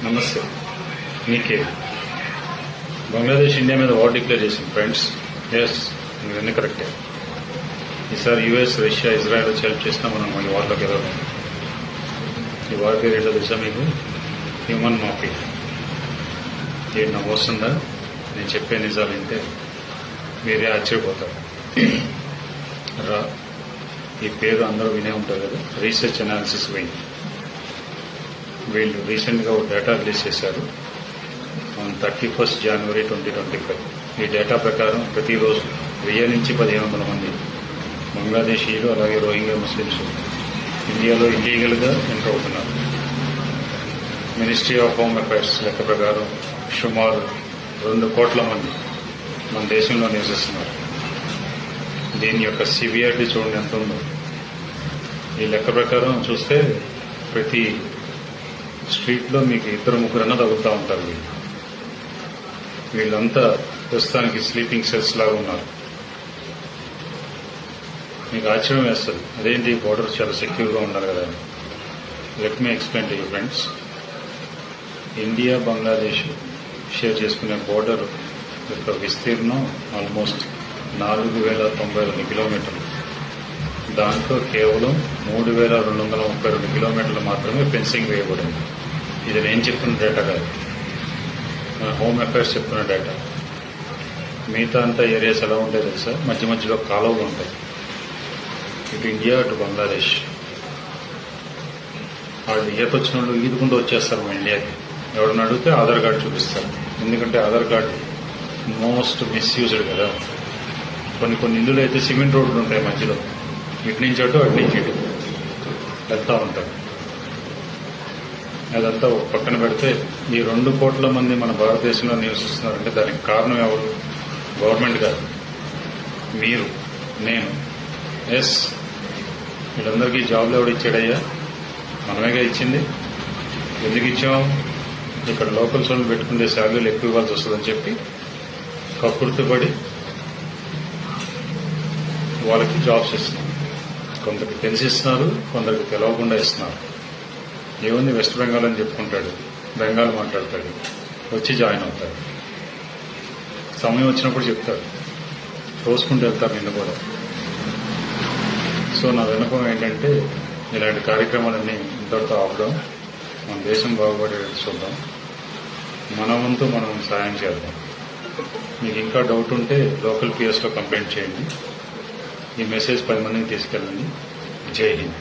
నమస్తే. మీకే బంగ్లాదేశ్ ఇండియా మీద వార్ డిక్లేర్ చేసింది ఫ్రెండ్స్. ఎస్, మీరన్నీ కరెక్టే. ఈసారి యూఎస్, రష్యా, ఇజ్రాయెల్ వచ్చి హెల్ప్ చేసినా మనం మళ్ళీ వార్లోకి వెళ్ళాలి. ఈ వార్ పేరు ఏంటో తెలుసా మీకు? హ్యూమన్ మాఫీ. ఏంటి నాకు వస్తుందా? నేను చెప్పే నిజాలు వింటే మీరే ఆశ్చర్యపోతారు. ఈ పేరు అందరూ వినే ఉంటారు కదా, రీసెర్చ్ అనాలిసిస్ వింగ్. వీళ్ళు రీసెంట్గా ఒక డేటా రిలీజ్ చేశారు ఆన్ 31 జనవరి 2025. ఈ డేటా ప్రకారం ప్రతిరోజు 1000 నుంచి 1500 మంది బంగ్లాదేశీయులు అలాగే రోహింగ్యా ముస్లింస్ ఇండియాలో ఇల్లీగల్గా ఎంటర్ అవుతున్నారు. మినిస్ట్రీ ఆఫ్ హోమ్ అఫైర్స్ లెక్క ప్రకారం సుమారు 2 కోట్ల మంది మన దేశంలో నివసిస్తున్నారు. దీని యొక్క సివియారిటీ చూడండి ఎంత ఉందో. ఈ లెక్క ప్రకారం చూస్తే ప్రతి స్ట్రీట్లో మీకు 2-3 తగులుతూ ఉంటారు. వీళ్ళంతా ప్రస్తుతానికి స్లీపింగ్ సెల్స్ లాగా ఉన్నారు. మీకు ఆశ్చర్యం వేస్తుంది, అదేంటి బోర్డర్ చాలా సెక్యూర్గా ఉన్నారు కదా. Let me explain to you friends. India Bangladesh share చేసుకునే బోర్డర్ యొక్క విస్తీర్ణం ఆల్మోస్ట్ 4092 కిలోమీటర్లు. దాంట్లో కేవలం 3232 కిలోమీటర్లు మాత్రమే ఫెన్సింగ్ వేయబడింది. ఇది నేను చెప్తున్న డేటా కాదు, మన హోమ్ అఫైర్స్ చెప్తున్న డేటా. మిగతా అంతా ఏరియాస్ ఎలా ఉంటాయి తెలుసా? మధ్య మధ్యలో కాలువలు ఉంటాయి. ఇటు ఇండియా అటు బంగ్లాదేశ్. వాళ్ళు ఈతొచ్చిన వాళ్ళు ఈదుకుంటూ వచ్చేస్తారు మా ఇండియాకి. ఎవరిని అడిగితే ఆధార్ కార్డు చూపిస్తారు. ఎందుకంటే ఆధార్ కార్డు మోస్ట్ మిస్యూజ్డ్ కదా. కొన్ని ఇల్లులు అయితే సిమెంట్ రోడ్లు ఉంటాయి మధ్యలో, ఇటు నుంచి అటు నుంచి ఇటు వెళ్తూ ఉంటారు. అదంతా ఒక పక్కన పెడితే ఈ 2 కోట్ల మంది మన భారతదేశంలో నివసిస్తున్నారంటే దానికి కారణం ఎవరు? గవర్నమెంట్ కాదు, మీరు, నేను. ఎస్, వీళ్ళందరికీ జాబ్లు ఎవడు ఇచ్చాడయ్యా? మనమేగా ఇచ్చింది. ఎందుకు ఇచ్చాం? ఇక్కడ లోకల్స్ వాళ్ళు పెట్టుకునే శాలరీలు ఎక్కువ ఇవ్వాల్సి వస్తుందని చెప్పి కక్కుర్తిపడి వాళ్ళకి జాబ్స్ ఇస్తున్నారు. కొందరికి తెలిసి ఇస్తున్నారు, కొందరికి తెలవకుండా ఇస్తున్నారు. ఏముంది, వెస్ట్ బెంగాల్ అని చెప్పుకుంటాడు, బెంగాల్ మాట్లాడతాడు, వచ్చి జాయిన్ అవుతాడు. సమయం వచ్చినప్పుడు చెప్తాడు, తోసుకుంటూ వెళ్తారు నిన్ను కూడా. సో నా విన్నపం ఏంటంటే ఇలాంటి కార్యక్రమాలన్నీ ఇంతటితో ఆపడం, మన దేశం బాగుపడేటట్టు చూద్దాం. మన వంతు మనం సాయం చేద్దాం. మీకు ఇంకా డౌట్ ఉంటే లోకల్ పిఎస్లో కంప్లైంట్ చేయండి. ఈ మెసేజ్ 10 మందికి తీసుకెళ్ళండి. జై హింద్.